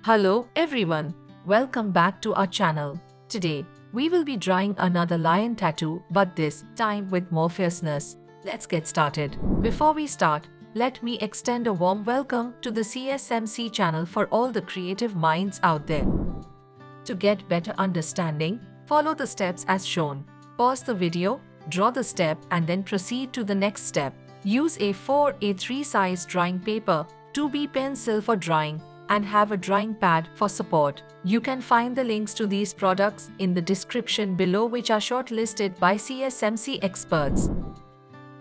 Hello everyone, welcome back to our channel. Today, we will be drawing another lion tattoo, but this time with more fierceness. Let's get started. Before we start, let me extend a warm welcome to the CSMC channel for all the creative minds out there. To get better understanding, follow the steps as shown. Pause the video, draw the step and then proceed to the next step. Use A4-A3 size drawing paper, 2B pencil for drawing, and have a drawing pad for support. You can find the links to these products in the description below, which are shortlisted by CSMC experts.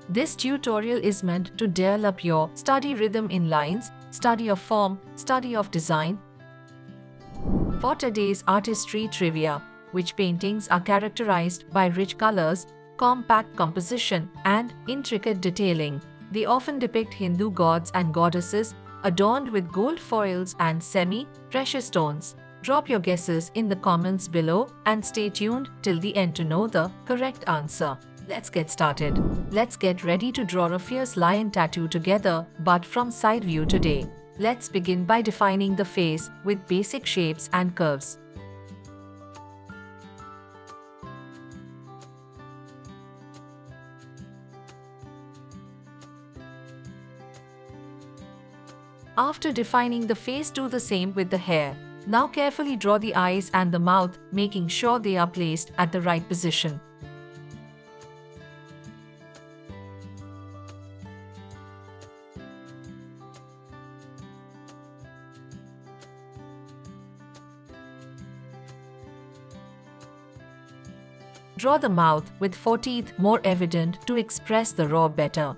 This tutorial is meant to develop your study rhythm in lines, study of form, study of design. For today's artistry trivia, which paintings are characterized by rich colors, compact composition, and intricate detailing. They often depict Hindu gods and goddesses adorned with gold foils and semi-precious stones. Drop your guesses in the comments below and stay tuned till the end to know the correct answer. Let's get started. Let's get ready to draw a fierce lion tattoo together, but from side view today. Let's begin by defining the face with basic shapes and curves. After defining the face, do the same with the hair. Now carefully draw the eyes and the mouth, making sure they are placed at the right position. Draw the mouth with 4 teeth more evident to express the roar better.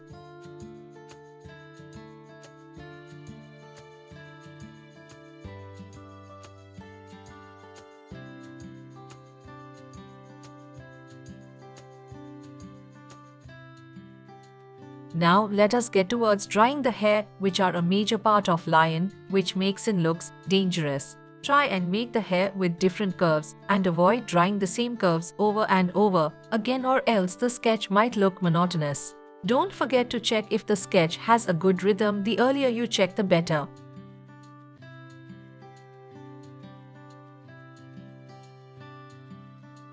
Now let us get towards drawing the hair, which are a major part of lion, which makes it looks dangerous. Try and make the hair with different curves and avoid drawing the same curves over and over again, or else the sketch might look monotonous. Don't forget to check if the sketch has a good rhythm. The earlier you check, the better.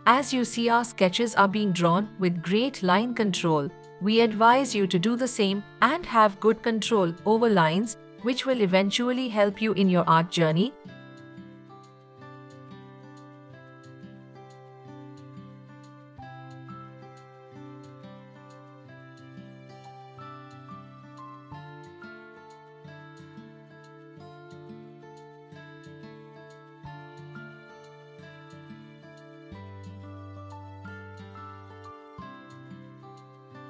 As you see, our sketches are being drawn with great line control. We advise you to do the same and have good control over lines, which will eventually help you in your art journey.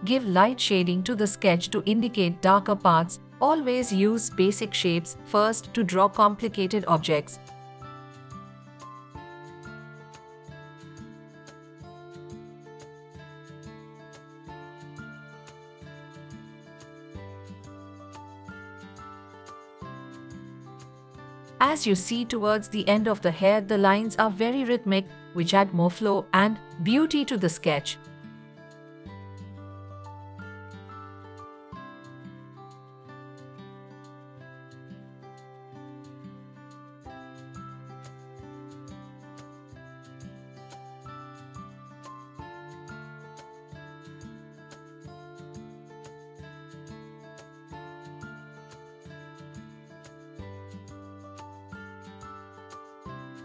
Give light shading to the sketch to indicate darker parts. Always use basic shapes first to draw complicated objects. As you see towards the end of the hair, the lines are very rhythmic, which add more flow and beauty to the sketch.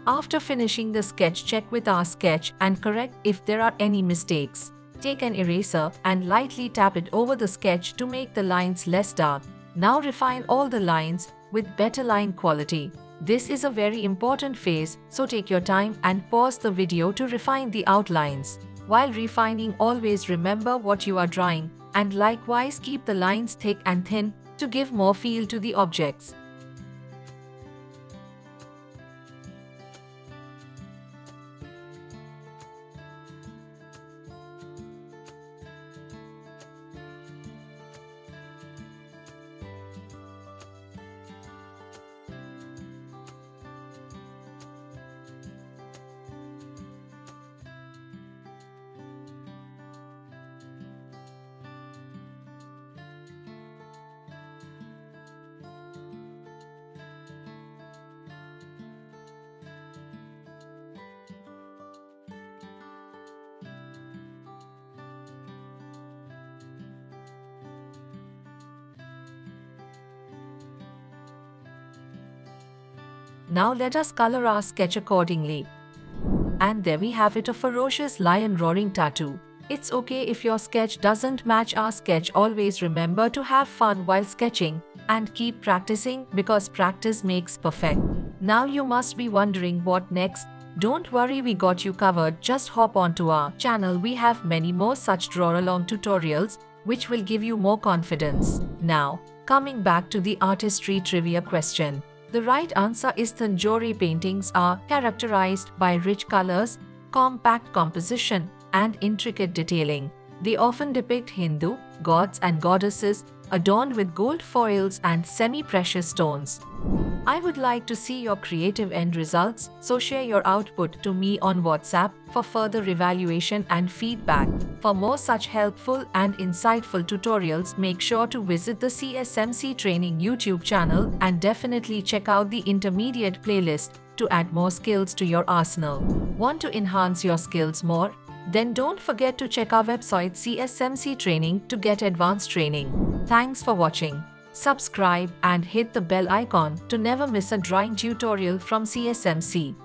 After finishing the sketch, check with our sketch and correct if there are any mistakes. Take an eraser and lightly tap it over the sketch to make the lines less dark. Now refine all the lines with better line quality. This is a very important phase, so take your time and pause the video to refine the outlines. While refining, always remember what you are drawing, and likewise keep the lines thick and thin to give more feel to the objects. Now let us color our sketch accordingly. And there we have it, a ferocious lion roaring tattoo. It's okay if your sketch doesn't match our sketch. Always remember to have fun while sketching and keep practicing, because practice makes perfect. Now you must be wondering what next. Don't worry, we got you covered. Just hop onto our channel. We have many more such draw along tutorials which will give you more confidence. Now, coming back to the artistry trivia question. The right answer is Tanjore paintings are characterized by rich colors, compact composition, and intricate detailing. They often depict Hindu gods and goddesses adorned with gold foils and semi-precious stones. I would like to see your creative end results, so share your output to me on WhatsApp for further evaluation and feedback. For more such helpful and insightful tutorials, make sure to visit the CSMC Training YouTube channel and definitely check out the intermediate playlist to add more skills to your arsenal. Want to enhance your skills more? Then don't forget to check our website CSMC Training to get advanced training. Thanks for watching. Subscribe and hit the bell icon to never miss a drawing tutorial from CSMC.